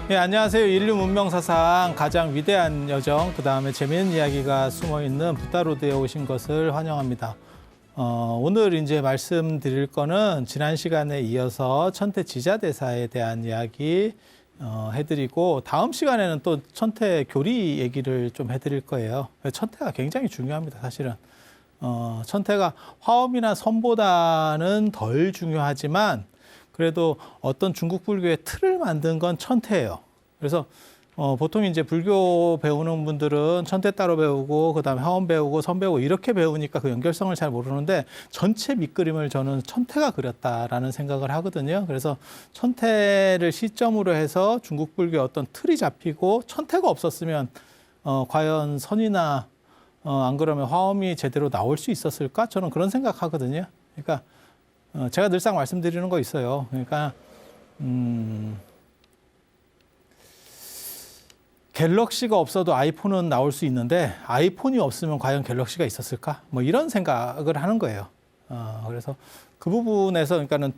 네, 안녕하세요. 인류 문명사상 가장 위대한 여정, 그다음에 재미있는 이야기가 숨어있는 붓다로드에 오신 것을 환영합니다. 오늘 이제 말씀드릴 거는 지난 시간에 이어서 천태 지자대사에 대한 이야기 해드리고, 다음 시간에는 또 천태 교리 얘기를 좀 해드릴 거예요. 천태가 굉장히 중요합니다, 사실은. 천태가 화엄이나 선보다는 덜 중요하지만 그래도 어떤 중국 불교의 틀을 만든 건 천태예요. 그래서 보통 이제 불교 배우는 분들은 천태 따로 배우고 그다음에 화엄 배우고 선 배우고 이렇게 배우니까 그 연결성을 잘 모르는데, 전체 밑그림을 저는 천태가 그렸다라는 생각을 하거든요. 그래서 천태를 시점으로 해서 중국 불교의 어떤 틀이 잡히고, 천태가 없었으면 과연 선이나 안 그러면 화엄이 제대로 나올 수 있었을까? 저는 그런 생각하거든요. 그러니까 제가 늘상 말씀드리는 거 있어요. 그러니까 갤럭시가 없어도 아이폰은 나올 수 있는데 아이폰이 없으면 과연 갤럭시가 있었을까? 뭐 이런 생각을 하는 거예요. 그래서 그 부분에서 그러니까는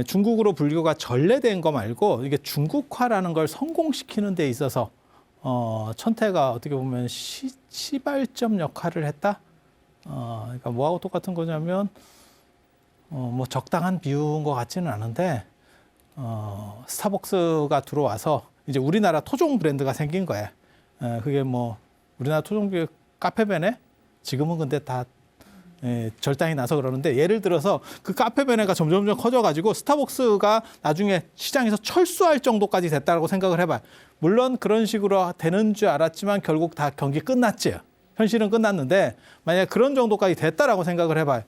중국으로 불교가 전래된 거 말고 이게 중국화라는 걸 성공시키는 데 있어서 천태가 어떻게 보면 시발점 역할을 했다. 그러니까 뭐하고 똑같은 거냐면 뭐 적당한 비유인 것 같지는 않은데 스타벅스가 들어와서 이제 우리나라 토종 브랜드가 생긴 거예요. 그게 뭐 우리나라 토종 카페베네? 지금은 근데 다 절단이 나서 그러는데, 예를 들어서 그 카페베네가 점점 커져가지고 스타벅스가 나중에 시장에서 철수할 정도까지 됐다고 생각을 해봐요. 물론 그런 식으로 되는 줄 알았지만 결국 다 경기 끝났지. 현실은 끝났는데 만약에 그런 정도까지 됐다라고 생각을 해봐요.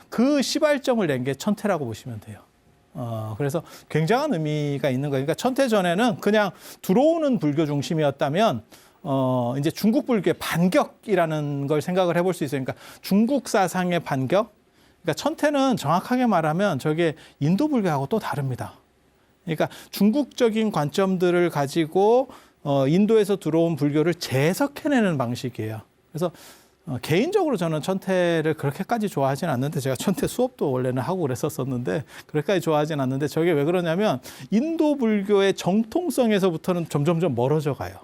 그 시발점을 낸 게 천태라고 보시면 돼요. 그래서 굉장한 의미가 있는 거예요. 그러니까 천태 전에는 그냥 들어오는 불교 중심이었다면, 이제 중국 불교의 반격이라는 걸 생각을 해볼 수 있어요. 그러니까 중국 사상의 반격. 그러니까 천태는 정확하게 말하면 저게 인도 불교하고 또 다릅니다. 그러니까 중국적인 관점들을 가지고 인도에서 들어온 불교를 재해석해내는 방식이에요. 그래서 개인적으로 저는 천태를 그렇게까지 좋아하진 않는데, 제가 천태 수업도 원래는 하고 그랬었는데 그렇게까지 좋아하진 않는데, 저게 왜 그러냐면 인도 불교의 정통성에서부터는 점점 멀어져 가요.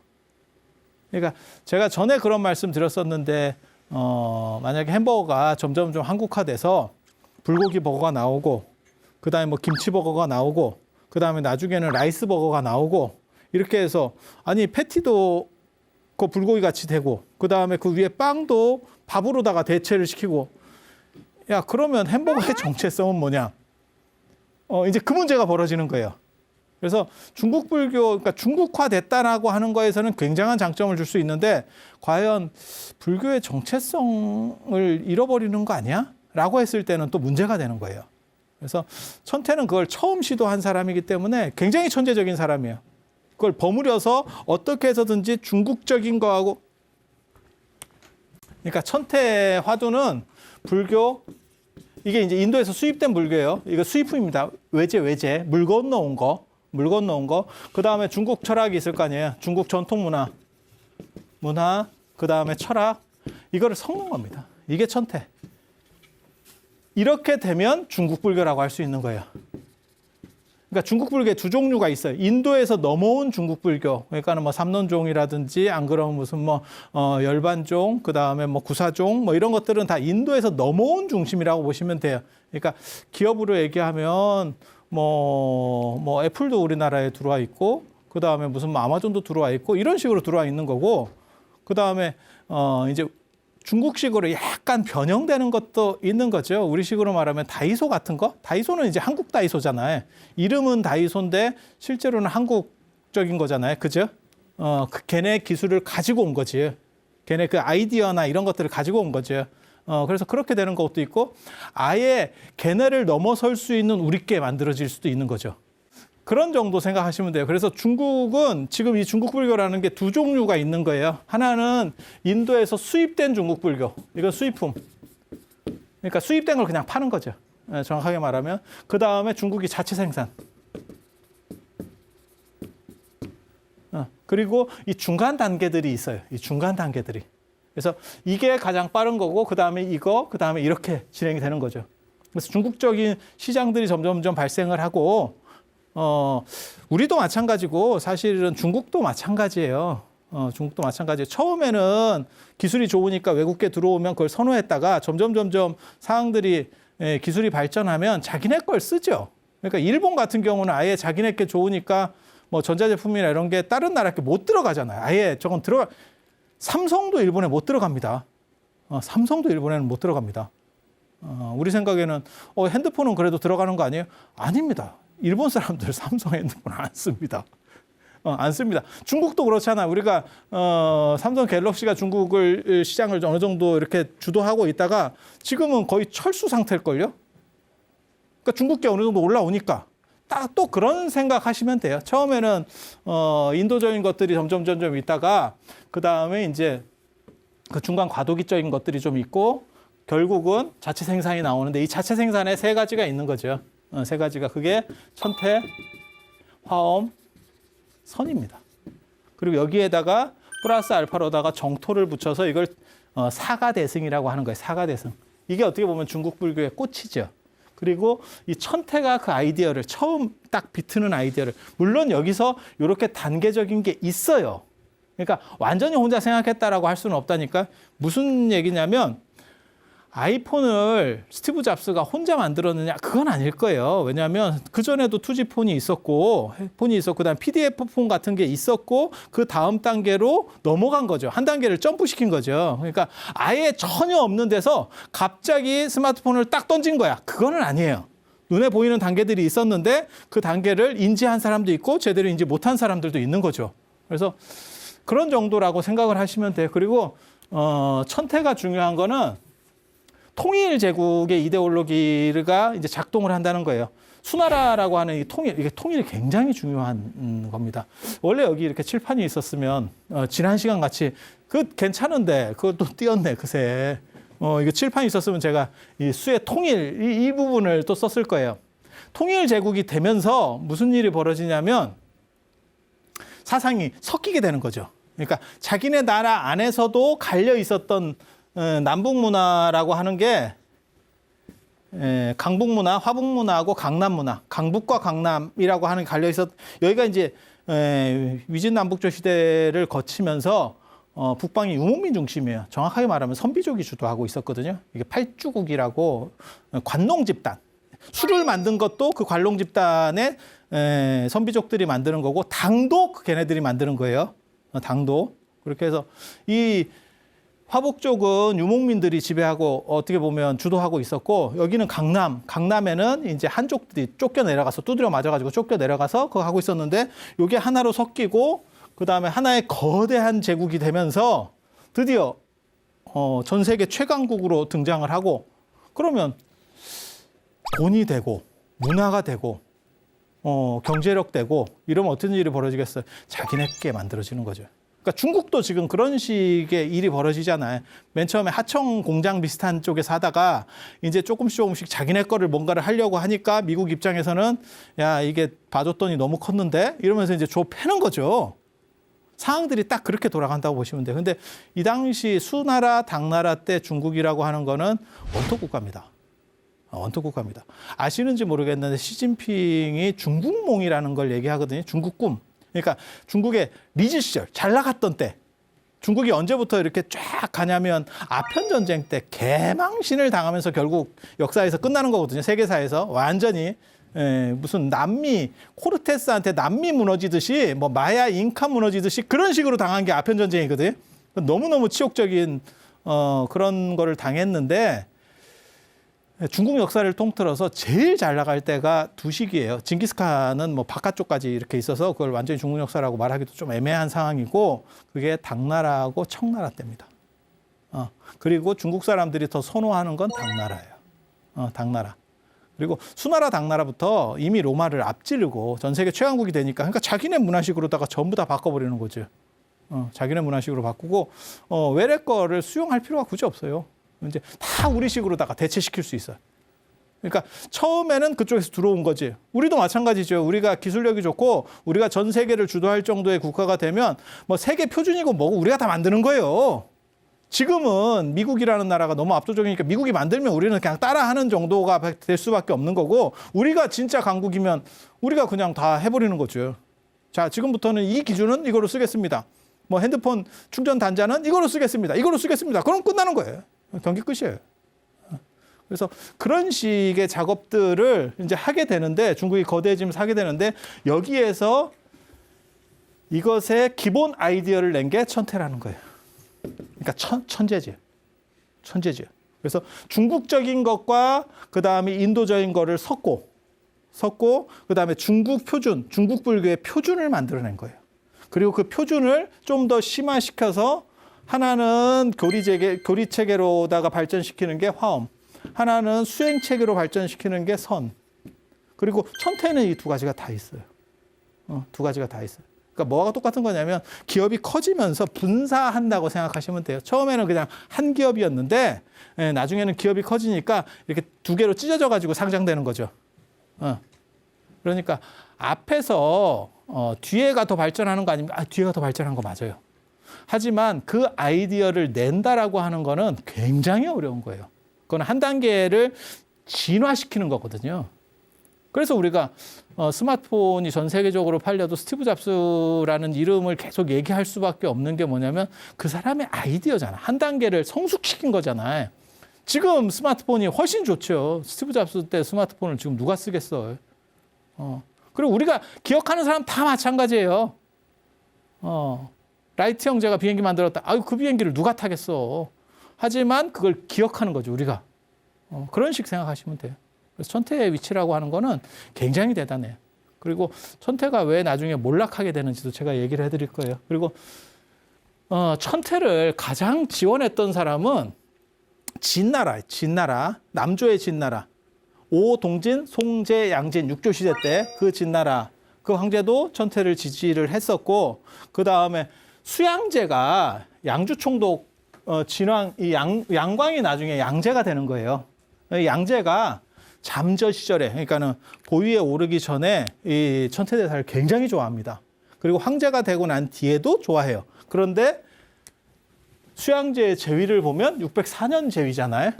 그러니까 제가 전에 그런 말씀 드렸었는데, 만약에 햄버거가 점점 한국화돼서 불고기 버거가 나오고, 그 다음에 뭐 김치 버거가 나오고, 그 다음에 나중에는 라이스 버거가 나오고, 이렇게 해서 아니 패티도 그 불고기 같이 되고, 그 다음에 그 위에 빵도 밥으로다가 대체를 시키고, 야 그러면 햄버거의 정체성은 뭐냐? 이제 그 문제가 벌어지는 거예요. 그래서 중국 불교, 그러니까 중국화됐다라고 하는 거에서는 굉장한 장점을 줄 수 있는데, 과연 불교의 정체성을 잃어버리는 거 아니야? 라고 했을 때는 또 문제가 되는 거예요. 그래서 천태는 그걸 처음 시도한 사람이기 때문에 굉장히 천재적인 사람이에요. 그걸 버무려서 어떻게 해서든지 중국적인 거하고, 그러니까 천태 화두는 불교, 이게 이제 인도에서 수입된 불교예요. 이거 수입품입니다. 외제 물 건너온 거. 그 다음에 중국 철학이 있을 거 아니에요. 중국 전통 문화, 그 다음에 철학, 이거를 섞는 겁니다. 이게 천태. 이렇게 되면 중국 불교라고 할 수 있는 거예요. 그러니까 중국 불교에 두 종류가 있어요. 인도에서 넘어온 중국 불교, 그러니까는 뭐 삼론종이라든지 안 그러면 무슨 뭐 열반종, 그 다음에 뭐 구사종, 뭐 이런 것들은 다 인도에서 넘어온 중심이라고 보시면 돼요. 그러니까 기업으로 얘기하면 뭐 애플도 우리나라에 들어와 있고, 그 다음에 무슨 뭐 아마존도 들어와 있고, 이런 식으로 들어와 있는 거고, 그 다음에 이제 중국식으로 약간 변형되는 것도 있는 거죠. 우리식으로 말하면 다이소 같은 거? 다이소는 이제 한국 다이소잖아요. 이름은 다이소인데 실제로는 한국적인 거잖아요. 그죠? 걔네 기술을 가지고 온 거지. 걔네 그 아이디어나 이런 것들을 가지고 온 거죠. 그래서 그렇게 되는 것도 있고, 아예 걔네를 넘어설 수 있는 우리께 만들어질 수도 있는 거죠. 그런 정도 생각하시면 돼요. 그래서 중국은 지금 이 중국 불교라는 게 두 종류가 있는 거예요. 하나는 인도에서 수입된 중국 불교. 이건 수입품. 그러니까 수입된 걸 그냥 파는 거죠. 정확하게 말하면. 그 다음에 중국이 자체 생산. 그리고 이 중간 단계들이 있어요. 이 중간 단계들이. 그래서 이게 가장 빠른 거고, 그 다음에 이거, 그 다음에 이렇게 진행이 되는 거죠. 그래서 중국적인 시장들이 점점 발생을 하고, 우리도 마찬가지고 사실은 중국도 마찬가지예요. 중국도 마찬가지예요. 처음에는 기술이 좋으니까 외국계 들어오면 그걸 선호했다가 점점 상황들이 기술이 발전하면 자기네 걸 쓰죠. 그러니까 일본 같은 경우는 아예 자기네 게 좋으니까 뭐 전자제품이나 이런 게 다른 나라 게 못 들어가잖아요. 아예 저건 삼성도 일본에 못 들어갑니다. 삼성도 일본에는 못 들어갑니다. 우리 생각에는 핸드폰은 그래도 들어가는 거 아니에요? 아닙니다. 일본 사람들 삼성 핸드폰 안 씁니다. 안 씁니다. 중국도 그렇잖아. 우리가 삼성 갤럭시가 중국을 시장을 어느 정도 이렇게 주도하고 있다가 지금은 거의 철수 상태일걸요? 그러니까 중국계 어느 정도 올라오니까 딱 또 그런 생각하시면 돼요. 처음에는 인도적인 것들이 점점 있다가 그 다음에 이제 그 중간 과도기적인 것들이 좀 있고 결국은 자체 생산이 나오는데 이 자체 생산에 세 가지가 있는 거죠. 세 가지가 그게 천태, 화엄, 선입니다. 그리고 여기에다가 플러스 알파로다가 정토를 붙여서 이걸 사가대승이라고 하는 거예요. 사가대승. 이게 어떻게 보면 중국 불교의 꽃이죠. 그리고 이 천태가 그 아이디어를 처음 딱 비트는 아이디어를 물론 여기서 이렇게 단계적인 게 있어요. 그러니까 완전히 혼자 생각했다라고 할 수는 없다니까. 무슨 얘기냐면 아이폰을 스티브 잡스가 혼자 만들었느냐? 그건 아닐 거예요. 왜냐하면 그전에도 투지폰이 있었고 그다음 PDF 폰 같은 게 있었고 그 다음 단계로 넘어간 거죠. 한 단계를 점프시킨 거죠. 그러니까 아예 전혀 없는 데서 갑자기 스마트폰을 딱 던진 거야. 그거는 아니에요. 눈에 보이는 단계들이 있었는데 그 단계를 인지한 사람도 있고 제대로 인지 못한 사람들도 있는 거죠. 그래서 그런 정도라고 생각을 하시면 돼요. 그리고 천태가 중요한 거는 통일 제국의 이데올로기가 이제 작동을 한다는 거예요. 수나라라고 하는 이 이게 통일이 굉장히 중요한 겁니다. 원래 여기 이렇게 칠판이 있었으면 지난 시간 같이 괜찮은데 그걸 또 띄었네 그새. 이거 칠판이 있었으면 제가 이 수의 통일 이 부분을 또 썼을 거예요. 통일 제국이 되면서 무슨 일이 벌어지냐면 사상이 섞이게 되는 거죠. 그러니까 자기네 나라 안에서도 갈려 있었던 남북 문화라고 하는 게 강북 문화, 화북 문화하고 강남 문화, 강북과 강남이라고 하는 게 갈려 있었. 여기가 이제 위진 남북조 시대를 거치면서 북방이 유목민 중심이에요. 정확하게 말하면 선비족이 주도하고 있었거든요. 이게 팔주국이라고 관농 집단. 술을 만든 것도 그 관농 집단의 선비족들이 만드는 거고 당도 걔네들이 만드는 거예요. 당도. 그렇게 해서 이 화북 쪽은 유목민들이 지배하고 어떻게 보면 주도하고 있었고 여기는 강남에는 이제 한족들이 쫓겨 내려가서 두드려 맞아가지고 쫓겨 내려가서 그거 하고 있었는데 이게 하나로 섞이고 그 다음에 하나의 거대한 제국이 되면서 드디어 전 세계 최강국으로 등장을 하고 그러면 돈이 되고 문화가 되고 경제력 되고 이러면 어떤 일이 벌어지겠어요? 자기네께 만들어지는 거죠. 그러니까 중국도 지금 그런 식의 일이 벌어지잖아요. 맨 처음에 하청 공장 비슷한 쪽에서 하다가 이제 조금씩 자기네 거를 뭔가를 하려고 하니까 미국 입장에서는 야 이게 봐줬더니 너무 컸는데 이러면서 이제 줘 패는 거죠. 상황들이 딱 그렇게 돌아간다고 보시면 돼요. 근데 이 당시 수나라, 당나라 때 중국이라고 하는 거는 원톱 국가입니다. 원톱 국가입니다. 아시는지 모르겠는데 시진핑이 중국몽이라는 걸 얘기하거든요. 중국 꿈. 그러니까 중국의 리즈 시절 잘 나갔던 때 중국이 언제부터 이렇게 쫙 가냐면 아편 전쟁 때 개망신을 당하면서 결국 역사에서 끝나는 거거든요. 세계사에서 완전히 무슨 남미 코르테스한테 남미 무너지듯이 뭐 마야 잉카 무너지듯이 그런 식으로 당한 게 아편 전쟁이거든요. 너무너무 치욕적인 그런 거를 당했는데 중국 역사를 통틀어서 제일 잘 나갈 때가 두 시기예요. 징기스칸은 뭐 바깥쪽까지 이렇게 있어서 그걸 완전히 중국 역사라고 말하기도 좀 애매한 상황이고 그게 당나라하고 청나라 때입니다. 그리고 중국 사람들이 더 선호하는 건 당나라예요. 당나라. 그리고 수나라 당나라부터 이미 로마를 앞지르고 전 세계 최강국이 되니까 그러니까 자기네 문화식으로다가 전부 다 바꿔버리는 거죠. 자기네 문화식으로 바꾸고 외래 거를 수용할 필요가 굳이 없어요. 이제 다 우리식으로다가 대체시킬 수 있어요. 그러니까 처음에는 그쪽에서 들어온 거지. 우리도 마찬가지죠. 우리가 기술력이 좋고 우리가 전 세계를 주도할 정도의 국가가 되면 뭐 세계 표준이고 뭐고 우리가 다 만드는 거예요. 지금은 미국이라는 나라가 너무 압도적이니까 미국이 만들면 우리는 그냥 따라하는 정도가 될 수밖에 없는 거고, 우리가 진짜 강국이면 우리가 그냥 다 해버리는 거죠. 자, 지금부터는 이 기준은 이거로 쓰겠습니다. 뭐 핸드폰 충전 단자는 이거로 쓰겠습니다. 이거로 쓰겠습니다. 그럼 끝나는 거예요. 경기 끝이에요. 그래서 그런 식의 작업들을 이제 하게 되는데, 중국이 거대해지면서 하게 되는데, 여기에서 이것의 기본 아이디어를 낸 게 천태라는 거예요. 그러니까 천재지요. 천재지요. 그래서 중국적인 것과 그 다음에 인도적인 거를 섞고 그 다음에 중국 표준, 중국 불교의 표준을 만들어낸 거예요. 그리고 그 표준을 좀 더 심화시켜서 하나는 교리체계로다가 발전시키는 게 화엄, 하나는 수행체계로 발전시키는 게 선. 그리고 천태는 이 두 가지가 다 있어요. 두 가지가 다 있어요. 그러니까 뭐가 똑같은 거냐면 기업이 커지면서 분사한다고 생각하시면 돼요. 처음에는 그냥 한 기업이었는데 나중에는 기업이 커지니까 이렇게 두 개로 찢어져 가지고 상장되는 거죠. 그러니까 앞에서 뒤에가 더 발전하는 거 아닙니까? 뒤에가 더 발전한 거 맞아요. 하지만 그 아이디어를 낸다라고 하는 거는 굉장히 어려운 거예요. 그건 한 단계를 진화시키는 거거든요. 그래서 우리가 스마트폰이 전 세계적으로 팔려도 스티브 잡스라는 이름을 계속 얘기할 수밖에 없는 게 뭐냐면 그 사람의 아이디어잖아. 한 단계를 성숙시킨 거잖아요. 지금 스마트폰이 훨씬 좋죠. 스티브 잡스 때 스마트폰을 지금 누가 쓰겠어요. 그리고 우리가 기억하는 사람 다 마찬가지예요. 라이트 형제가 비행기 만들었다. 아유, 그 비행기를 누가 타겠어. 하지만 그걸 기억하는 거죠, 우리가. 그런 식 생각하시면 돼요. 그래서 천태의 위치라고 하는 거는 굉장히 대단해요. 그리고 천태가 왜 나중에 몰락하게 되는지도 제가 얘기를 해드릴 거예요. 그리고 천태를 가장 지원했던 사람은 진나라예요. 진나라. 남조의 진나라. 오동진, 송제, 양진 6조 시대 때 그 진나라, 그 황제도 천태를 지지를 했었고, 그 다음에 수양제가 양주 총독 진왕, 이 양광이 나중에 양제가 되는 거예요. 양제가 잠저 시절에, 그러니까는 고위에 오르기 전에 이 천태대사를 굉장히 좋아합니다. 그리고 황제가 되고 난 뒤에도 좋아해요. 그런데 수양제의 제위를 보면 604년 제위잖아요.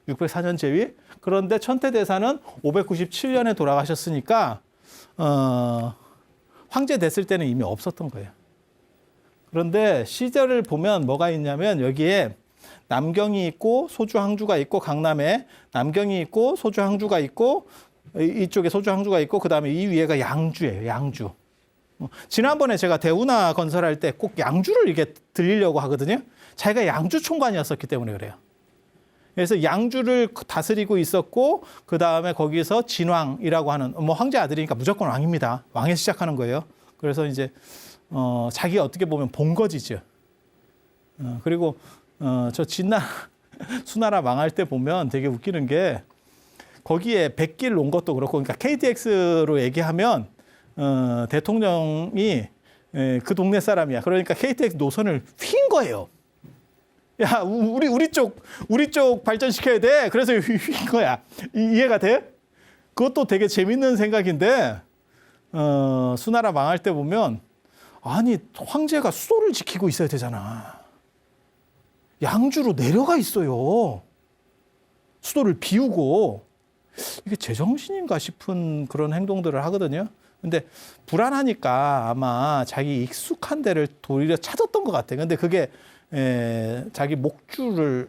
604년 제위. 그런데 천태대사는 597년에 돌아가셨으니까 황제 됐을 때는 이미 없었던 거예요. 그런데 시절을 보면 뭐가 있냐면 여기에 남경이 있고 소주 항주가 있고, 강남에 남경이 있고 소주 항주가 있고, 이쪽에 소주 항주가 있고, 그 다음에 이 위에가 양주예요. 양주. 지난번에 제가 대운하 건설할 때 꼭 양주를 이게 들리려고 하거든요. 자기가 양주 총관이었었기 때문에 그래요. 그래서 양주를 다스리고 있었고, 그 다음에 거기서 진왕이라고 하는, 뭐 황제 아들이니까 무조건 왕입니다. 왕에서 시작하는 거예요. 그래서 이제 자기가 어떻게 보면 본거지죠. 그리고 저 진나라, 수나라 망할 때 보면 되게 웃기는 게, 거기에 백길 놓은 것도 그렇고, 그러니까 KTX로 얘기하면 대통령이 그 동네 사람이야. 그러니까 KTX 노선을 휜 거예요. 야, 우리 쪽 발전시켜야 돼. 그래서 휜 거야. 이해가 돼? 그것도 되게 재밌는 생각인데, 수나라 망할 때 보면, 아니, 황제가 수도를 지키고 있어야 되잖아. 양주로 내려가 있어요. 수도를 비우고. 이게 제정신인가 싶은 그런 행동들을 하거든요. 근데 불안하니까 아마 자기 익숙한 데를 도리어 찾았던 것 같아요. 근데 그게 자기 명줄을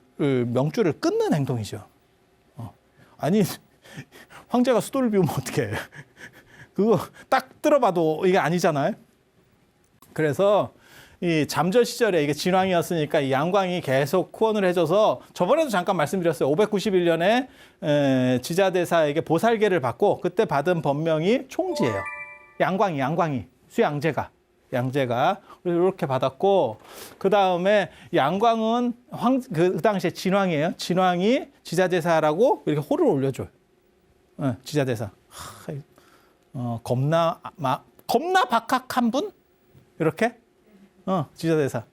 끊는 행동이죠. 아니, 황제가 수도를 비우면 어떡해. 그거 딱 들어봐도 이게 아니잖아요. 그래서 이 잠저 시절에 이게 진왕이었으니까 이 양광이 계속 후원을 해줘서, 저번에도 잠깐 말씀드렸어요. 591년에 지자대사에게 보살계를 받고, 그때 받은 법명이 총지예요. 양광이 수양제가 그래서 이렇게 받았고, 그 다음에 양광은 그 당시에 진왕이에요. 진왕이 지자대사라고 이렇게 호를 올려줘요. 지자대사. 겁나 박학한 분? 이렇게? 지자대사.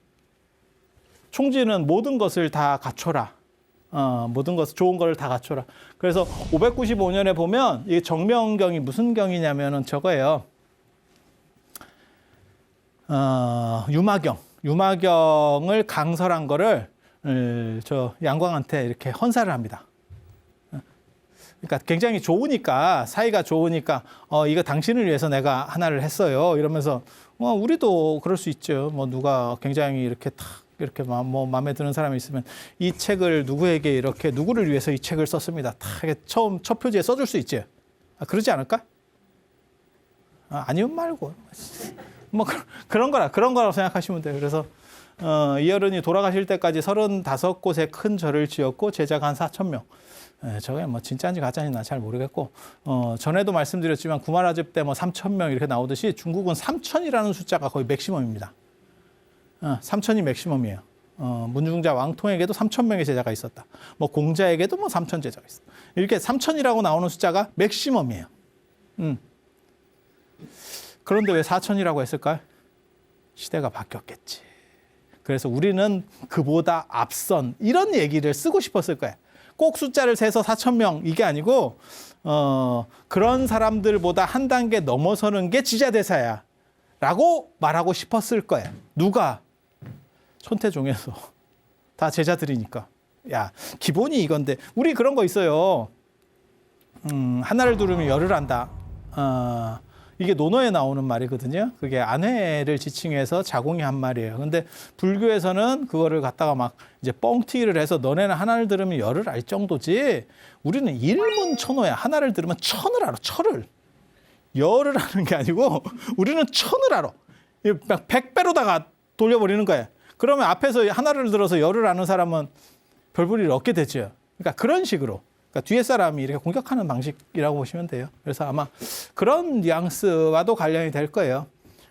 총지는 모든 것을 다 갖춰라. 모든 것, 좋은 거를 다 갖춰라. 그래서 595년에 보면 이 정명경이 무슨 경이냐면은 저거예요. 유마경을 강설한 거를 저 양광한테 이렇게 헌사를 합니다. 그러니까 굉장히 좋으니까, 사이가 좋으니까 이거 당신을 위해서 내가 하나를 했어요. 이러면서 우리도 그럴 수 있죠. 뭐 누가 굉장히 이렇게 탁 이렇게 뭐 마음에 드는 사람이 있으면 이 책을 누구에게 이렇게 누구를 위해서 이 책을 썼습니다. 탁 처음 첫 표지에 써줄 수 있지. 그러지 않을까? 아니면 말고 뭐 그런 거라고 생각하시면 돼요. 그래서 이 어른이 돌아가실 때까지 35곳에 큰 절을 지었고 제자가 한 4,000명. 저게 뭐 진짜인지 가짜인지 난 잘 모르겠고 전에도 말씀드렸지만 구마라집 때 뭐 3,000명 이렇게 나오듯이 중국은 3,000이라는 숫자가 거의 맥시멈입니다. 3,000이 맥시멈이에요. 문중자 왕통에게도 3,000명의 제자가 있었다. 뭐 공자에게도 뭐 3,000 제자가 있었다. 이렇게 3,000이라고 나오는 숫자가 맥시멈이에요. 그런데 왜 4,000이라고 했을까요? 시대가 바뀌었겠지. 그래서 우리는 그보다 앞선 이런 얘기를 쓰고 싶었을 거예요. 꼭 숫자를 세서 4,000명 이게 아니고 그런 사람들보다 한 단계 넘어서는 게 지자대사야 라고 말하고 싶었을 거예요. 누가? 천태종에서. 다 제자들이니까. 야, 기본이 이건데 우리 그런 거 있어요. 하나를 두르면 열을 안다. 이게 논어에 나오는 말이거든요. 그게 아내를 지칭해서 자공이 한 말이에요. 근데 불교에서는 그거를 갖다가 막 이제 뻥튀기를 해서 너네는 하나를 들으면 열을 알 정도지. 우리는 일문천호야. 하나를 들으면 천을 알아. 천을. 열을 아는 게 아니고 우리는 천을 알아. 100배로다가 돌려버리는 거예요. 그러면 앞에서 하나를 들어서 열을 아는 사람은 별 볼일 얻게 되죠. 그러니까 그런 식으로. 그러니까 뒤에 사람이 이렇게 공격하는 방식이라고 보시면 돼요. 그래서 아마 그런 뉘앙스와도 관련이 될 거예요.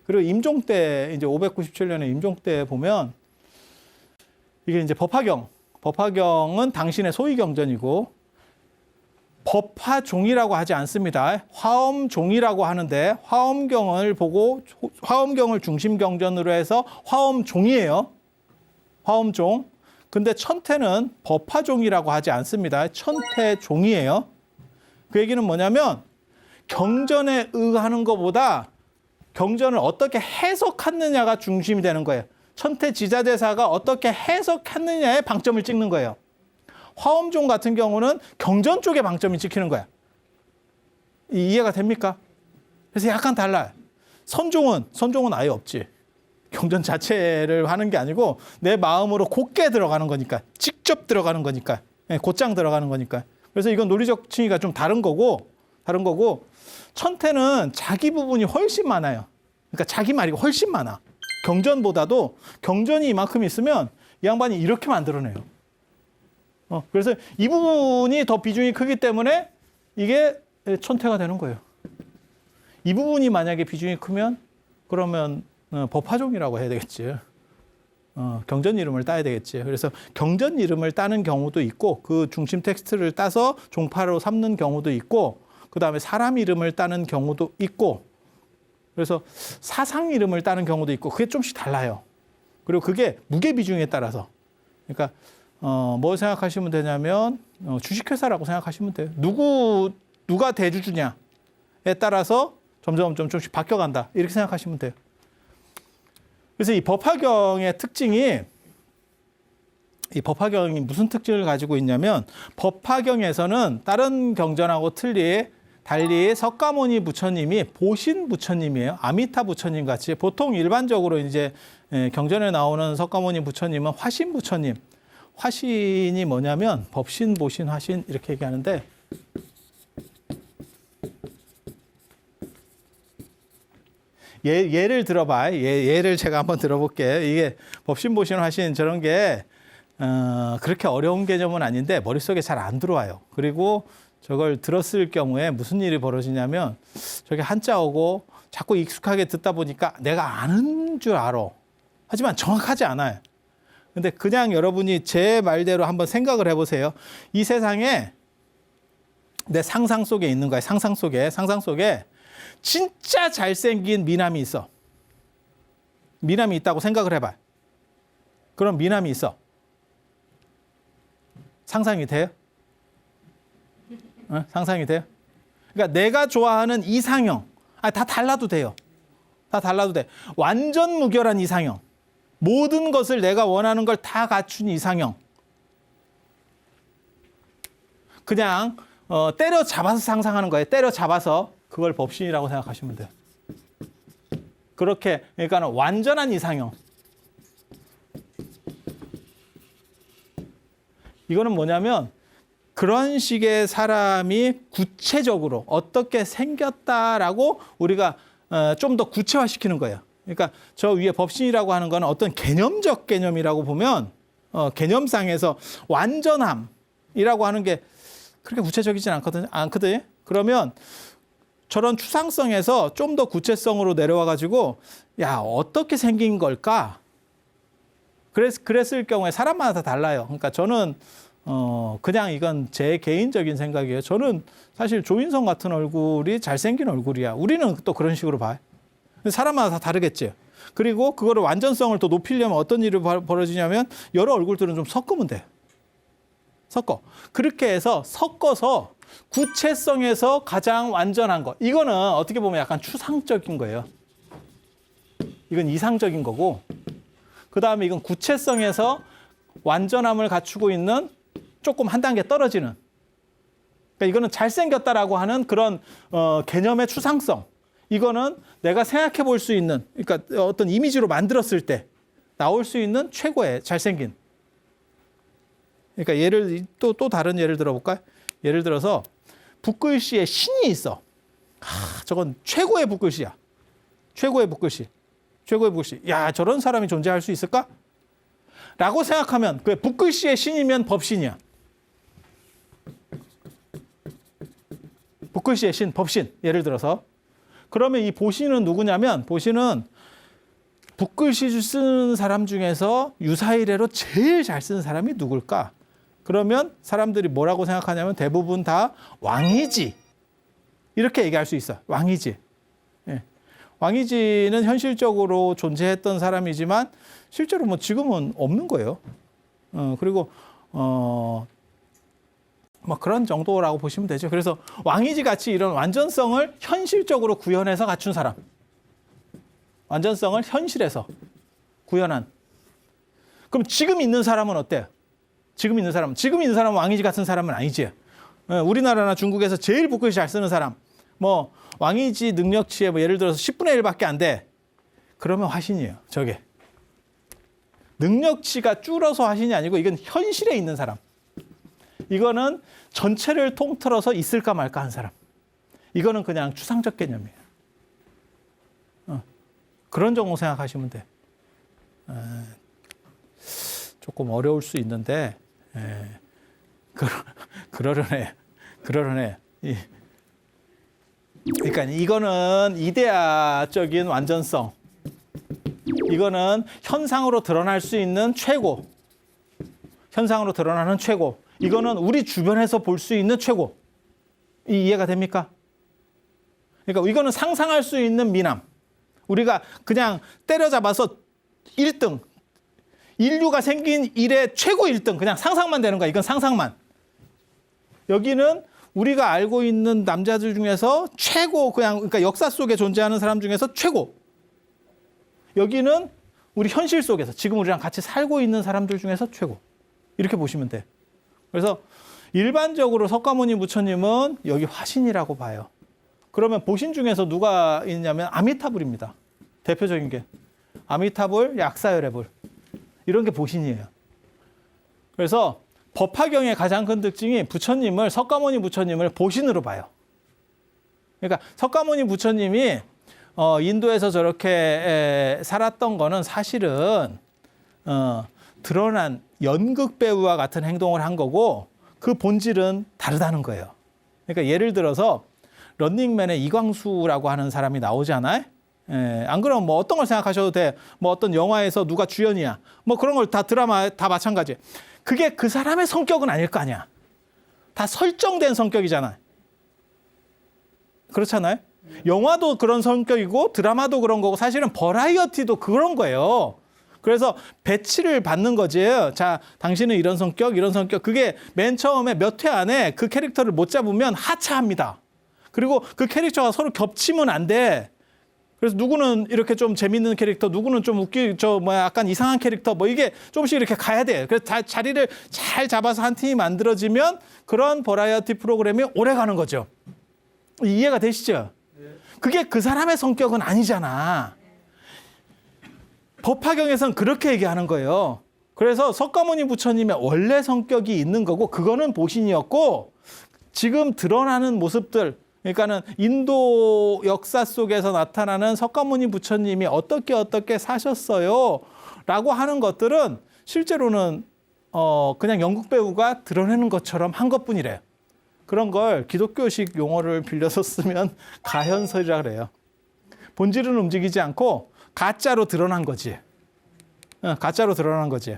그리고 임종 때 이제 597년에 임종 때 보면 이게 이제 법화경. 법화경은 당신의 소위 경전이고 법화종이라고 하지 않습니다. 화엄종이라고 하는데 화엄경을 보고 화엄경을 중심 경전으로 해서 화엄종이에요. 화엄종. 근데 천태는 법화종이라고 하지 않습니다. 천태종이에요. 그 얘기는 뭐냐면 경전에 의하는 것보다 경전을 어떻게 해석하느냐가 중심이 되는 거예요. 천태 지자대사가 어떻게 해석하느냐에 방점을 찍는 거예요. 화엄종 같은 경우는 경전 쪽에 방점이 찍히는 거야. 이해가 됩니까? 그래서 약간 달라요. 선종은 아예 없지. 경전 자체를 하는 게 아니고 내 마음으로 곱게 들어가는 거니까. 직접 들어가는 거니까. 곧장 들어가는 거니까. 그래서 이건 논리적 층위가 좀 다른 거고 천태는 자기 부분이 훨씬 많아요. 그러니까 자기 말이 훨씬 많아. 경전보다도 경전이 이만큼 있으면 이 양반이 이렇게 만들어내요. 그래서 이 부분이 더 비중이 크기 때문에 이게 천태가 되는 거예요. 이 부분이 만약에 비중이 크면 그러면 법화종이라고 해야 되겠지. 경전 이름을 따야 되겠지. 그래서 경전 이름을 따는 경우도 있고 그 중심 텍스트를 따서 종파로 삼는 경우도 있고 그다음에 사람 이름을 따는 경우도 있고 그래서 사상 이름을 따는 경우도 있고 그게 좀씩 달라요. 그리고 그게 무게 비중에 따라서 그러니까 뭐 생각하시면 되냐면 주식회사라고 생각하시면 돼요. 누가 대주주냐에 따라서 점점 좀씩 바뀌어간다. 이렇게 생각하시면 돼요. 그래서 이 법화경의 특징이 이 법화경이 무슨 특징을 가지고 있냐면 법화경에서는 다른 경전하고 달리 석가모니 부처님이 보신 부처님이에요. 아미타 부처님 같이 보통 일반적으로 이제 경전에 나오는 석가모니 부처님은 화신 부처님. 화신이 뭐냐면 법신, 보신, 화신 이렇게 얘기하는데 예를 들어봐. 예를 제가 한번 들어볼게요. 이게 법신, 보신, 화신 저런 게 그렇게 어려운 개념은 아닌데 머릿속에 잘 안 들어와요. 그리고 저걸 들었을 경우에 무슨 일이 벌어지냐면 저게 한자어고 자꾸 익숙하게 듣다 보니까 내가 아는 줄 알아. 하지만 정확하지 않아요. 근데 그냥 여러분이 제 말대로 한번 생각을 해보세요. 이 세상에 내 상상 속에 있는 거야. 상상 속에 진짜 잘생긴 미남이 있어. 미남이 있다고 생각을 해봐. 그럼 미남이 있어. 상상이 돼요? 상상이 돼요? 그러니까 내가 좋아하는 이상형. 다 달라도 돼요. 다 달라도 돼. 완전 무결한 이상형. 모든 것을 내가 원하는 걸 다 갖춘 이상형. 그냥 때려잡아서 상상하는 거예요. 때려잡아서 그걸 법신이라고 생각하시면 돼요. 그렇게 그러니까 완전한 이상형. 이거는 뭐냐면 그런 식의 사람이 구체적으로 어떻게 생겼다라고 우리가 좀 더 구체화시키는 거예요. 그러니까 저 위에 법신이라고 하는 건 어떤 개념적 개념이라고 보면 개념상에서 완전함이라고 하는 게 그렇게 구체적이진 않거든요. 그러면 저런 추상성에서 좀 더 구체성으로 내려와 가지고 야 어떻게 생긴 걸까? 그랬을 경우에 사람마다 다 달라요. 그러니까 저는 그냥 이건 제 개인적인 생각이에요. 저는 사실 조인성 같은 얼굴이 잘생긴 얼굴이야. 우리는 또 그런 식으로 봐요. 사람마다 다 다르겠죠. 그리고 그거를 완전성을 더 높이려면 어떤 일이 벌어지냐면 여러 얼굴들은 좀 섞으면 돼요. 섞어. 그렇게 해서 섞어서 구체성에서 가장 완전한 거. 이거는 어떻게 보면 약간 추상적인 거예요. 이건 이상적인 거고. 그다음에 이건 구체성에서 완전함을 갖추고 있는 조금 한 단계 떨어지는. 그러니까 이거는 잘생겼다라고 하는 그런 개념의 추상성. 이거는 내가 생각해 볼 수 있는, 그러니까 어떤 이미지로 만들었을 때 나올 수 있는 최고의 잘생긴. 그러니까 또 다른 예를 들어볼까요? 예를 들어서 붓글씨에 신이 있어. 저건 최고의 붓글씨야. 최고의 붓글씨. 최고의 붓글씨. 야, 저런 사람이 존재할 수 있을까? 라고 생각하면 그 붓글씨의 신이면 법신이야. 붓글씨의 신, 법신. 예를 들어서. 그러면 이 보신은 누구냐면 보신은 붓글씨 쓰는 사람 중에서 유사이래로 제일 잘 쓰는 사람이 누굴까? 그러면 사람들이 뭐라고 생각하냐면 대부분 다 왕이지. 이렇게 얘기할 수 있어. 왕이지. 예. 왕이지는 현실적으로 존재했던 사람이지만 실제로 뭐 지금은 없는 거예요. 그리고 뭐 그런 정도라고 보시면 되죠. 그래서 왕이지 같이 이런 완전성을 현실적으로 구현해서 갖춘 사람. 완전성을 현실에서 구현한. 그럼 지금 있는 사람은 어때요? 지금 있는 사람은 왕이지 같은 사람은 아니지. 우리나라나 중국에서 제일 붓글씨 잘 쓰는 사람. 뭐 왕이지 능력치에 뭐 예를 들어서 10분의 1밖에 안 돼. 그러면 화신이에요. 저게. 능력치가 줄어서 화신이 아니고 이건 현실에 있는 사람. 이거는 전체를 통틀어서 있을까 말까 한 사람. 이거는 그냥 추상적 개념이에요. 그런 정도 생각하시면 돼. 조금 어려울 수 있는데 그러려네. 그러니까 이거는 이데아적인 완전성. 이거는 현상으로 드러날 수 있는 최고. 현상으로 드러나는 최고. 이거는 우리 주변에서 볼 수 있는 최고. 이해가 됩니까? 그러니까 이거는 상상할 수 있는 미남. 우리가 그냥 때려잡아서 1등. 인류가 생긴 일의 최고 1등. 그냥 상상만 되는 거야. 이건 상상만. 여기는 우리가 알고 있는 남자들 중에서 최고, 그러니까 역사 속에 존재하는 사람 중에서 최고. 여기는 우리 현실 속에서 지금 우리랑 같이 살고 있는 사람들 중에서 최고. 이렇게 보시면 돼. 그래서 일반적으로 석가모니 부처님은 여기 화신이라고 봐요. 그러면 보신 중에서 누가 있냐면 아미타불입니다. 대표적인 게. 아미타불, 약사열애불. 이런 게 보신이에요. 그래서 법화경의 가장 큰 특징이 석가모니 부처님을 보신으로 봐요. 그러니까 석가모니 부처님이 인도에서 저렇게 살았던 거는 사실은 드러난 연극 배우와 같은 행동을 한 거고 그 본질은 다르다는 거예요. 그러니까 예를 들어서 런닝맨의 이광수라고 하는 사람이 나오잖아요. 안 그러면 뭐 어떤 걸 생각하셔도 돼. 뭐 어떤 영화에서 누가 주연이야. 뭐 그런 걸 다 드라마 다 마찬가지. 그게 그 사람의 성격은 아닐 거 아니야. 다 설정된 성격이잖아. 그렇잖아요. 영화도 그런 성격이고 드라마도 그런 거고 사실은 버라이어티도 그런 거예요. 그래서 배치를 받는 거지. 자, 당신은 이런 성격, 이런 성격. 그게 맨 처음에 몇 회 안에 그 캐릭터를 못 잡으면 하차합니다. 그리고 그 캐릭터가 서로 겹치면 안 돼. 그래서 누구는 이렇게 좀 재밌는 캐릭터, 누구는 좀 약간 이상한 캐릭터, 뭐 이게 조금씩 이렇게 가야 돼. 그래서 자리를 잘 잡아서 한 팀이 만들어지면 그런 버라이어티 프로그램이 오래 가는 거죠. 이해가 되시죠? 그게 그 사람의 성격은 아니잖아. 법화경에서는 그렇게 얘기하는 거예요. 그래서 석가모니 부처님의 원래 성격이 있는 거고, 그거는 보신이었고, 지금 드러나는 모습들, 그러니까는 인도 역사 속에서 나타나는 석가모니 부처님이 어떻게 사셨어요 라고 하는 것들은 실제로는 그냥 연극 배우가 드러내는 것처럼 한 것뿐이래요. 그런 걸 기독교식 용어를 빌려서 쓰면 가현설이라 그래요. 본질은 움직이지 않고 가짜로 드러난 거지. 가짜로 드러난 거지.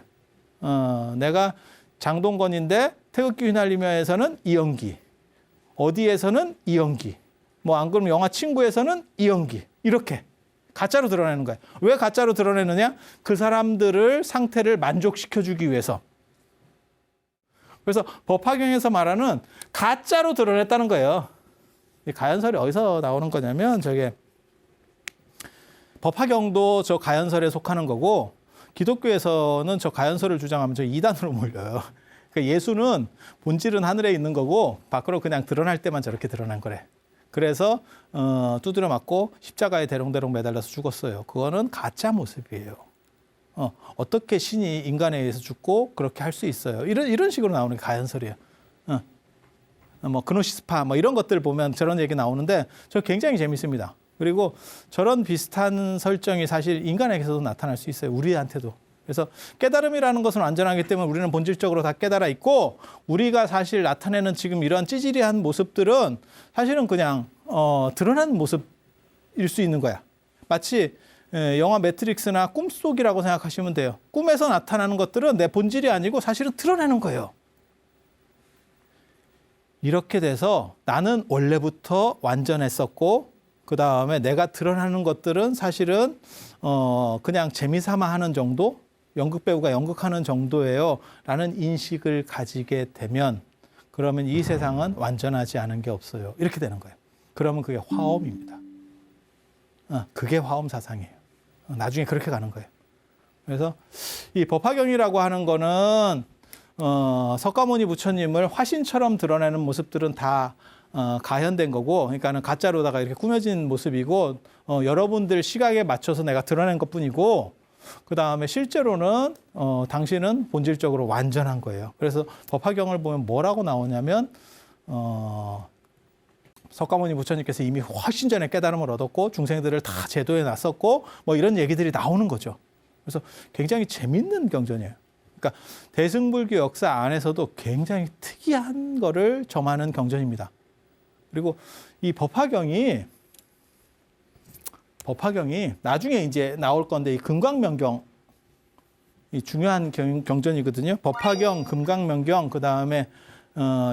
내가 장동건인데 태극기 휘날리며에서는 이연기, 어디에서는 이연기, 뭐 안 그러면 영화 친구에서는 이연기, 이렇게 가짜로 드러내는 거야. 왜 가짜로 드러내느냐? 그 사람들을 상태를 만족시켜주기 위해서. 그래서 법화경에서 말하는 가짜로 드러냈다는 거예요. 이 가현설이 어디서 나오는 거냐면 저게 법화경도 저 가현설에 속하는 거고, 기독교에서는 저 가현설을 주장하면 저 이단으로 몰려요. 그러니까 예수는 본질은 하늘에 있는 거고 밖으로 그냥 드러날 때만 저렇게 드러난 거래. 그래서 두드려 맞고 십자가에 대롱대롱 매달려서 죽었어요. 그거는 가짜 모습이에요. 어떻게 신이 인간에 의해서 죽고 그렇게 할 수 있어요. 이런 식으로 나오는 게 가현설이에요. 뭐 그노시스파 뭐 이런 것들 보면 저런 얘기 나오는데 저 굉장히 재밌습니다. 그리고 저런 비슷한 설정이 사실 인간에게서도 나타날 수 있어요. 우리한테도. 그래서 깨달음이라는 것은 완전하기 때문에 우리는 본질적으로 다 깨달아 있고, 우리가 사실 나타내는 지금 이런 찌질이한 모습들은 사실은 그냥 드러난 모습일 수 있는 거야. 마치 영화 매트릭스나 꿈속이라고 생각하시면 돼요. 꿈에서 나타나는 것들은 내 본질이 아니고 사실은 드러내는 거예요. 이렇게 돼서 나는 원래부터 완전했었고, 그 다음에 내가 드러나는 것들은 사실은 그냥 재미삼아 하는 정도, 연극 배우가 연극하는 정도예요 라는 인식을 가지게 되면, 그러면 이 세상은 완전하지 않은 게 없어요. 이렇게 되는 거예요. 그러면 그게 화엄입니다. 그게 화엄 사상이에요. 나중에 그렇게 가는 거예요. 그래서 이 법화경이라고 하는 거는 석가모니 부처님을 화신처럼 드러내는 모습들은 다 가현된 거고, 그러니까는 가짜로다가 이렇게 꾸며진 모습이고, 여러분들 시각에 맞춰서 내가 드러낸 것뿐이고, 그 다음에 실제로는 당신은 본질적으로 완전한 거예요. 그래서 법화경을 보면 뭐라고 나오냐면 석가모니 부처님께서 이미 훨씬 전에 깨달음을 얻었고 중생들을 다 제도해 놨었고 뭐 이런 얘기들이 나오는 거죠. 그래서 굉장히 재밌는 경전이에요. 그러니까 대승불교 역사 안에서도 굉장히 특이한 거를 점하는 경전입니다. 그리고 이 법화경이 나중에 이제 나올 건데, 이 금강명경, 이 중요한 경전이거든요. 법화경, 금강명경, 그 다음에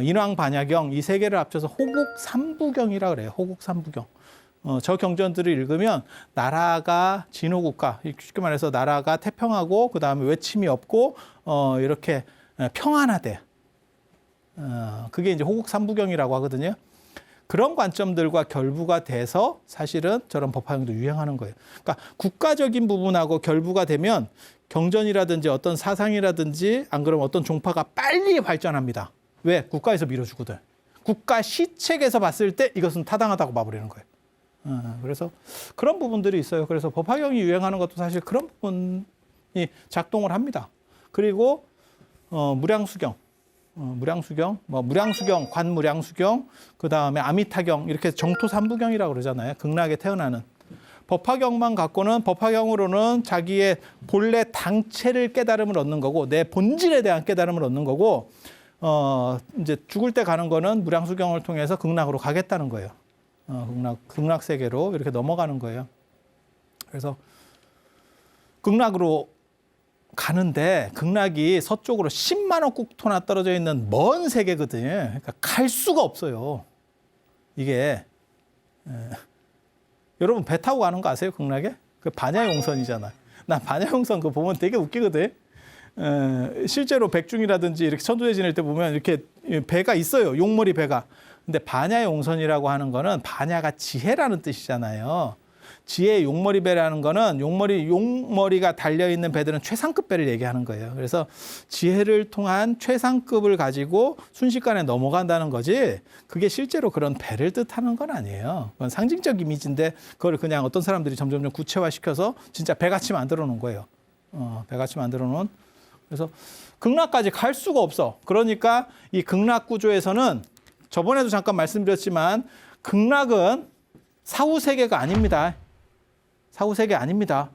인왕반야경, 이 세 개를 합쳐서 호국삼부경이라 그래요. 호국삼부경. 저 경전들을 읽으면 나라가 진호국가, 쉽게 말해서 나라가 태평하고 그 다음에 외침이 없고 이렇게 평안하대. 그게 이제 호국삼부경이라고 하거든요. 그런 관점들과 결부가 돼서 사실은 저런 법화경도 유행하는 거예요. 그러니까 국가적인 부분하고 결부가 되면 경전이라든지 어떤 사상이라든지 안 그러면 어떤 종파가 빨리 발전합니다. 왜? 국가에서 밀어주거든. 국가 시책에서 봤을 때 이것은 타당하다고 봐버리는 거예요. 그래서 그런 부분들이 있어요. 그래서 법화경이 유행하는 것도 사실 그런 부분이 작동을 합니다. 그리고 무량수경, 관무량수경, 그 다음에 아미타경, 이렇게 정토삼부경이라고 그러잖아요. 극락에 태어나는. 법화경만 갖고는, 법화경으로는 자기의 본래 당체를 깨달음을 얻는 거고, 내 본질에 대한 깨달음을 얻는 거고, 이제 죽을 때 가는 거는 무량수경을 통해서 극락으로 가겠다는 거예요. 극락 세계로 이렇게 넘어가는 거예요. 그래서 극락으로 가는데, 극락이 서쪽으로 10만 원 국토나 떨어져 있는 먼 세계거든요. 그러니까 갈 수가 없어요. 이게 여러분 배 타고 가는 거 아세요? 극락에? 그 반야용선이잖아. 나 반야용선 그거 보면 되게 웃기거든. 실제로 백중이라든지 이렇게 천도제 지낼 때 보면 이렇게 배가 있어요. 용머리 배가. 근데 반야용선이라고 하는 거는 반야가 지혜라는 뜻이잖아요. 지혜의 용머리 배라는 거는 용머리가 달려있는 배들은 최상급 배를 얘기하는 거예요. 그래서 지혜를 통한 최상급을 가지고 순식간에 넘어간다는 거지 그게 실제로 그런 배를 뜻하는 건 아니에요. 그건 상징적 이미지인데 그걸 그냥 어떤 사람들이 점점 구체화시켜서 진짜 배같이 만들어 놓은 거예요. 배같이 만들어 놓은. 그래서 극락까지 갈 수가 없어. 그러니까 이 극락 구조에서는 저번에도 잠깐 말씀드렸지만 극락은 사후세계가 아닙니다. 사후세계 아닙니다.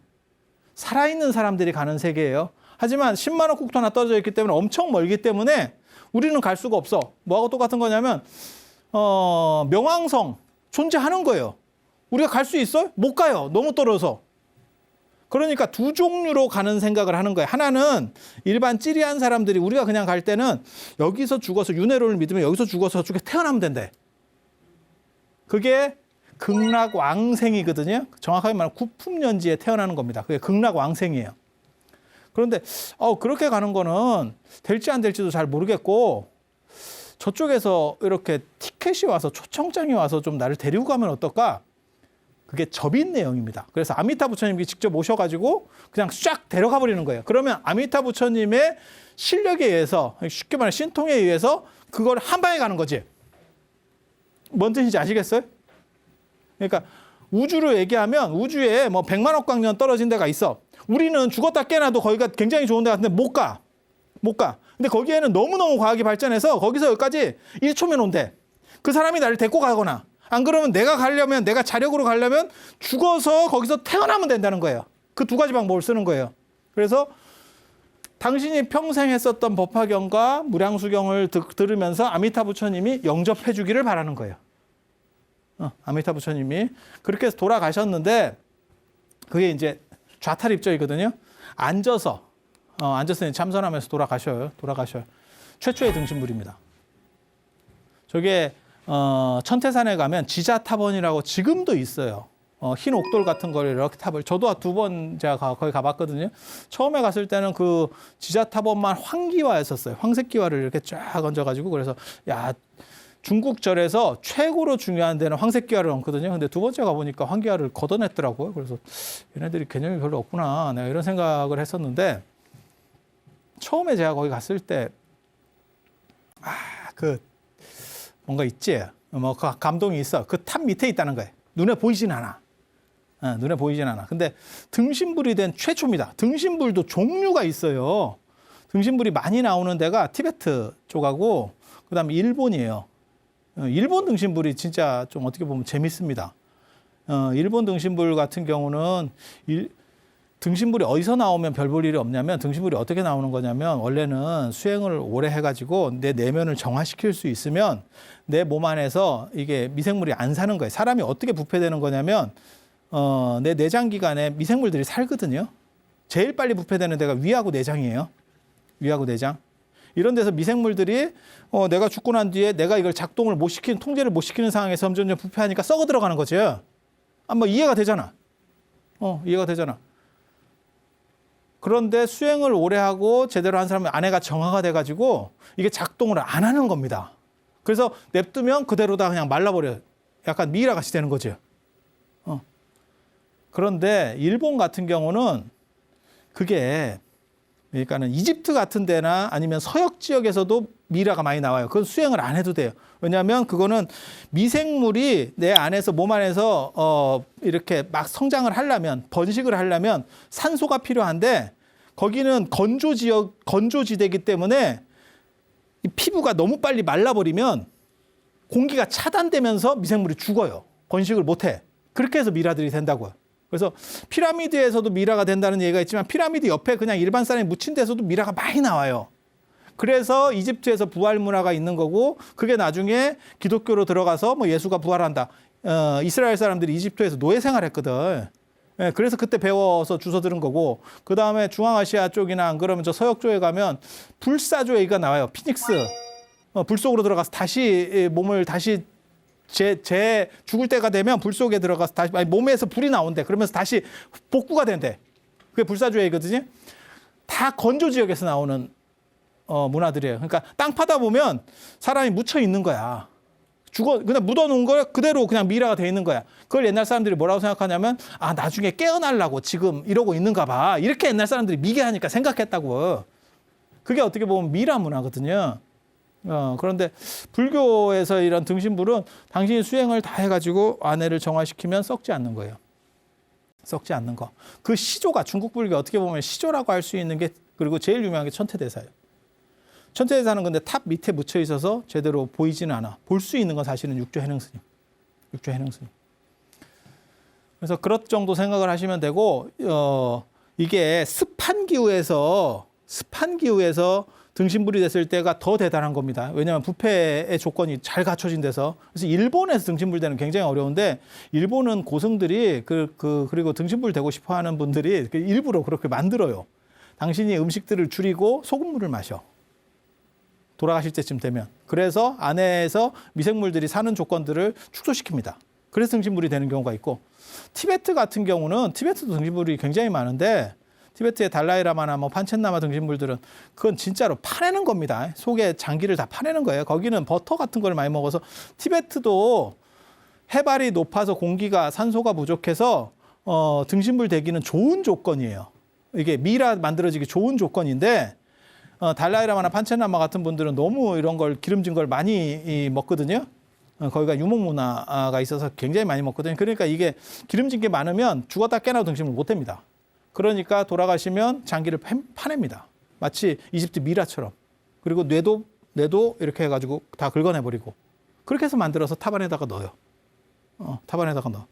살아있는 사람들이 가는 세계예요. 하지만 10만 억 국토 하나 떨어져 있기 때문에 엄청 멀기 때문에 우리는 갈 수가 없어. 뭐하고 똑같은 거냐면 명왕성 존재하는 거예요. 우리가 갈 수 있어요? 못 가요. 너무 떨어져서. 그러니까 두 종류로 가는 생각을 하는 거예요. 하나는 일반 찌리한 사람들이 우리가 그냥 갈 때는 여기서 죽어서 윤회론을 믿으면 여기서 죽어서 저쪽에 태어나면 된대. 그게 극락왕생이거든요. 정확하게 말하면 구품년지에 태어나는 겁니다. 그게 극락왕생이에요. 그런데 그렇게 가는 거는 될지 안 될지도 잘 모르겠고 저쪽에서 이렇게 티켓이 와서 초청장이 와서 좀 나를 데리고 가면 어떨까? 그게 접인 내용입니다. 그래서 아미타 부처님이 직접 오셔가지고 그냥 쫙 데려가 버리는 거예요. 그러면 아미타 부처님의 실력에 의해서 쉽게 말해 신통에 의해서 그걸 한 방에 가는 거지. 뭔 뜻인지 아시겠어요? 그러니까 우주로 얘기하면 우주에 뭐 100만억 광년 떨어진 데가 있어. 우리는 죽었다 깨나도 거기가 굉장히 좋은 데 같은데 못 가. 근데 거기에는 너무너무 과학이 발전해서 거기서 여기까지 1초면 온대. 그 사람이 나를 데리고 가거나 안 그러면 내가 자력으로 가려면 죽어서 거기서 태어나면 된다는 거예요. 그 두 가지 방법을 쓰는 거예요. 그래서 당신이 평생 했었던 법화경과 무량수경을 들으면서 아미타 부처님이 영접해 주기를 바라는 거예요. 아미타 부처님이 그렇게 해서 돌아가셨는데 그게 이제 좌탈입적이거든요. 앉아서 참선하면서 돌아가셔요. 최초의 등신불입니다. 저게 천태산에 가면 지자탑원이라고 지금도 있어요. 흰 옥돌 같은 거를 이렇게 탑을 저도 2번 제가 거기 가봤거든요. 처음에 갔을 때는 그 지자탑원만 황기화였었어요. 황색기화를 이렇게 쫙 얹어가지고 그래서 중국 절에서 최고로 중요한 데는 황색기화를 얹거든요. 근데 두 번째 가보니까 황기화를 걷어냈더라고요. 그래서 얘네들이 개념이 별로 없구나. 내가 이런 생각을 했었는데 처음에 제가 거기 갔을 때 뭔가 있지. 그 감동이 있어. 그 탑 밑에 있다는 거예요. 눈에 보이진 않아. 근데 등신불이 된 최초입니다. 등신불도 종류가 있어요. 등신불이 많이 나오는 데가 티베트 쪽하고 그다음에 일본이에요. 일본 등신불이 진짜 좀 어떻게 보면 재밌습니다. 일본 등신불 같은 경우는 등신불이 어디서 나오면 별 볼 일이 없냐면 등신불이 어떻게 나오는 거냐면 원래는 수행을 오래 해가지고 내 내면을 정화시킬 수 있으면 내 몸 안에서 이게 미생물이 안 사는 거예요. 사람이 어떻게 부패되는 거냐면 내 내장기관에 미생물들이 살거든요. 제일 빨리 부패되는 데가 위하고 내장이에요. 위하고 내장. 이런 데서 미생물들이 내가 죽고 난 뒤에 내가 이걸 작동을 못 시키는 통제를 못 시키는 상황에서 점점 부패하니까 썩어 들어가는 거죠. 뭐 이해가 되잖아. 이해가 되잖아. 그런데 수행을 오래 하고 제대로 한 사람은 안에가 정화가 돼가지고 이게 작동을 안 하는 겁니다. 그래서 냅두면 그대로다 그냥 말라버려요. 약간 미이라 같이 되는 거죠. 그런데 일본 같은 경우는 그게 그러니까는 이집트 같은 데나 아니면 서역 지역에서도 미이라가 많이 나와요. 그건 수행을 안 해도 돼요. 왜냐하면 그거는 미생물이 내 안에서 몸 안에서 이렇게 막 성장을 하려면 번식을 하려면 산소가 필요한데 거기는 건조지대이기 때문에 이 피부가 너무 빨리 말라버리면 공기가 차단되면서 미생물이 죽어요. 번식을 못해. 그렇게 해서 미라들이 된다고요. 그래서 피라미드에서도 미라가 된다는 얘기가 있지만 피라미드 옆에 그냥 일반 사람이 묻힌 데서도 미라가 많이 나와요. 그래서 이집트에서 부활 문화가 있는 거고 그게 나중에 기독교로 들어가서 뭐 예수가 부활한다. 이스라엘 사람들이 이집트에서 노예 생활했거든. 그래서 그때 배워서 주워 들은 거고 그 다음에 중앙아시아 쪽이나 안 그러면 저 서역 쪽에 가면 불사조 얘기가 나와요. 피닉스. 불 속으로 들어가서 다시 몸을 다시 죽을 때가 되면 불 속에 들어가서 다시 몸에서 불이 나온대. 그러면서 다시 복구가 된대. 그게 불사조회거든요. 다 건조 지역에서 나오는 문화들이에요. 그러니까 땅 파다 보면 사람이 묻혀 있는 거야. 그냥 묻어놓은 걸 그대로 그냥 미라가 돼 있는 거야. 그걸 옛날 사람들이 뭐라고 생각하냐면 나중에 깨어나려고 지금 이러고 있는가 봐. 이렇게 옛날 사람들이 미개하니까 생각했다고. 그게 어떻게 보면 미라 문화거든요. 그런데 불교에서 이런 등신불은 당신이 수행을 다 해가지고 아내를 정화시키면 썩지 않는 거예요. 썩지 않는 거. 그 시조가 중국 불교 어떻게 보면 시조라고 할 수 있는 게 그리고 제일 유명한 게 천태대사예요. 천태대사는 근데 탑 밑에 묻혀 있어서 제대로 보이지는 않아. 볼 수 있는 건 사실은 육조 해능스님. 육조 해능스님. 그래서 그런 정도 생각을 하시면 되고 이게 습한 기후에서 등신불이 됐을 때가 더 대단한 겁니다. 왜냐하면 부패의 조건이 잘 갖춰진 데서. 그래서 일본에서 등신불 되는 굉장히 어려운데 일본은 고승들이 그리고 등신불 되고 싶어하는 분들이 일부러 그렇게 만들어요. 당신이 음식들을 줄이고 소금물을 마셔. 돌아가실 때쯤 되면. 그래서 안에서 미생물들이 사는 조건들을 축소시킵니다. 그래서 등신불이 되는 경우가 있고 티베트 같은 경우는 티베트도 등신불이 굉장히 많은데 티베트의 달라이라마나 판첸라마 등신불들은 그건 진짜로 파내는 겁니다. 속에 장기를 다 파내는 거예요. 거기는 버터 같은 걸 많이 먹어서 티베트도 해발이 높아서 공기가 산소가 부족해서 등신불 되기는 좋은 조건이에요. 이게 미라 만들어지기 좋은 조건인데 달라이라마나 판첸라마 같은 분들은 너무 이런 걸 기름진 걸 많이 먹거든요. 거기가 유목 문화가 있어서 굉장히 많이 먹거든요. 그러니까 이게 기름진 게 많으면 죽었다 깨나도 등신불 못 됩니다. 그러니까 돌아가시면 장기를 파냅니다. 마치 이집트 미라처럼. 그리고 뇌도 이렇게 해가지고 다 긁어내버리고. 그렇게 해서 만들어서 탑 안에다가 넣어요. 탑 안에다가 넣어.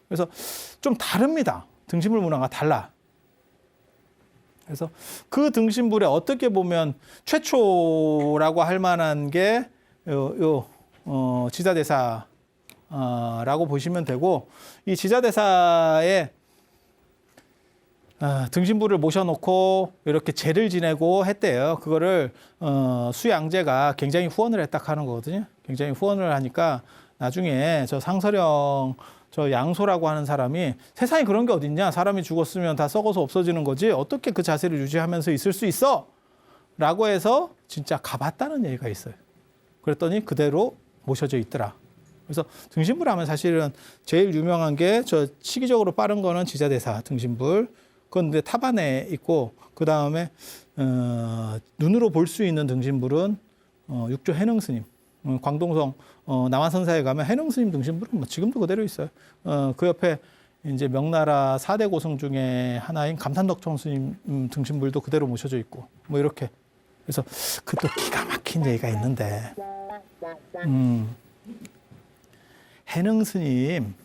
그래서 좀 다릅니다. 등신불 문화가 달라. 그래서 그 등신불에 어떻게 보면 최초라고 할 만한 게 지자대사라고 보시면 되고, 이 지자대사에 등신불을 모셔놓고 이렇게 제를 지내고 했대요. 그거를 수양제가 굉장히 후원을 했다 하는 거거든요. 굉장히 후원을 하니까 나중에 저 상서령 저 양소라고 하는 사람이 세상에 그런 게 어딨냐. 사람이 죽었으면 다 썩어서 없어지는 거지. 어떻게 그 자세를 유지하면서 있을 수 있어? 라고 해서 진짜 가봤다는 얘기가 있어요. 그랬더니 그대로 모셔져 있더라. 그래서 등신불 하면 사실은 제일 유명한 게 저 시기적으로 빠른 거는 지자대사 등신불. 그건 근데 탑 안에 있고, 그 다음에 눈으로 볼 수 있는 등신불은 육조 해능스님. 광동성 남한선사에 가면 해능스님 등신불은 뭐 지금도 그대로 있어요. 그 옆에 이제 명나라 4대 고승 중에 하나인 감탄덕청 스님 등신불도 그대로 모셔져 있고, 뭐 이렇게. 그래서 그 또 기가 막힌 얘기가 있는데, 해능스님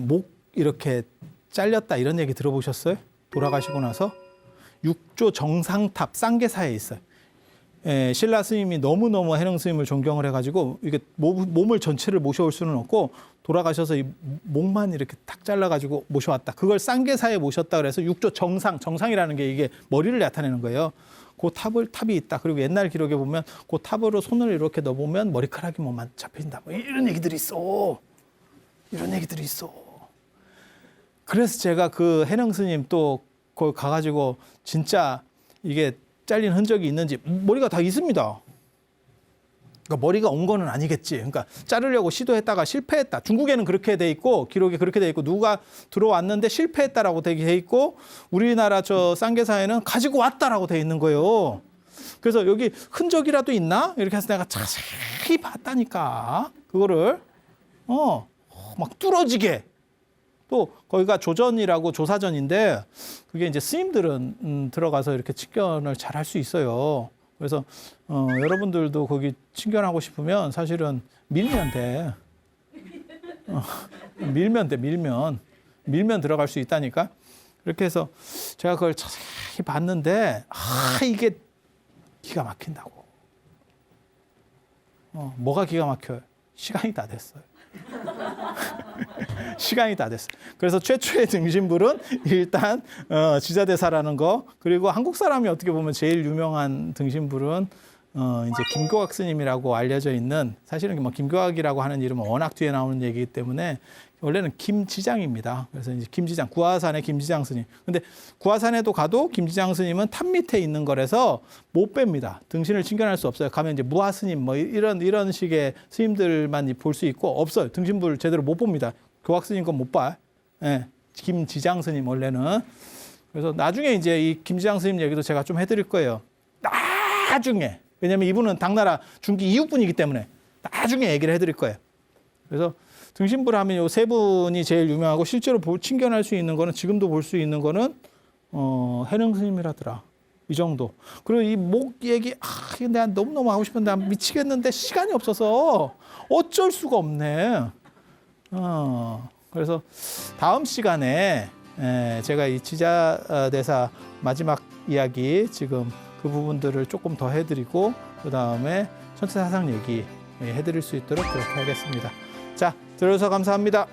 목 이렇게 잘렸다 이런 얘기 들어보셨어요? 돌아가시고 나서 육조 정상탑 쌍계사에 있어요. 신라 스님이 너무너무 해능 스님을 존경을 해가지고 이게 몸을 전체를 모셔올 수는 없고 돌아가셔서 이 목만 이렇게 탁 잘라가지고 모셔왔다. 그걸 쌍계사에 모셨다 그래서 육조 정상이라는 게 이게 머리를 나타내는 거예요. 그 탑이 있다. 그리고 옛날 기록에 보면 그 탑으로 손을 이렇게 넣어보면 머리카락이 뭐만 잡힌다. 뭐 이런 얘기들이 있어. 이런 얘기들이 있어. 그래서 제가 그 해능 스님 또 거기 가가지고 진짜 이게 잘린 흔적이 있는지 머리가 다 있습니다. 그러니까 머리가 온 거는 아니겠지. 그러니까 자르려고 시도했다가 실패했다. 중국에는 그렇게 돼 있고 기록에 그렇게 돼 있고 누가 들어왔는데 실패했다라고 돼 있고 우리나라 저 쌍계사에는 가지고 왔다라고 돼 있는 거예요. 그래서 여기 흔적이라도 있나? 이렇게 해서 내가 자세히 봤다니까. 그거를 막 뚫어지게. 또 거기가 조전이라고 조사전인데 그게 이제 스님들은 들어가서 이렇게 친견을 잘 할 수 있어요. 그래서 여러분들도 거기 친견하고 싶으면 사실은 밀면 돼. 밀면 들어갈 수 있다니까. 이렇게 해서 제가 그걸 자세히 봤는데 이게 기가 막힌다고. 뭐가 기가 막혀요? 시간이 다 됐어요. 시간이 다 됐어. 그래서 최초의 등신불은 일단 지자대사라는 거, 그리고 한국 사람이 어떻게 보면 제일 유명한 등신불은 이제 김교학 스님이라고 알려져 있는, 사실은 뭐 김교학이라고 하는 이름은 워낙 뒤에 나오는 얘기이기 때문에 원래는 김지장입니다. 그래서 이제 김지장, 구화산의 김지장 스님. 근데 구화산에도 가도 김지장 스님은 탑 밑에 있는 거라서 못 뺍니다. 등신을 친견할 수 없어요. 가면 이제 무화 스님 뭐 이런 식의 스님들만 볼 수 있고 없어요. 등신불 제대로 못 봅니다. 교학 스님 건 못 봐. 예. 김지장 스님 원래는. 그래서 나중에 이제 이 김지장 스님 얘기도 제가 좀 해드릴 거예요. 나중에. 왜냐면 이분은 당나라 중기 이육분이기 때문에 나중에 얘기를 해드릴 거예요. 그래서 등신불 하면 요 세 분이 제일 유명하고 실제로 친견할 수 있는 거는 지금도 볼 수 있는 거는 해능 스님이라더라. 이 정도. 그리고 이 목 얘기 이거 내가 너무너무 하고 싶은데 미치겠는데 시간이 없어서 어쩔 수가 없네. 그래서 다음 시간에 제가 이 지자대사 마지막 이야기 지금 그 부분들을 조금 더 해드리고 그다음에 천체사상 얘기 해드릴 수 있도록 그렇게 하겠습니다. 자, 들어주셔서 감사합니다.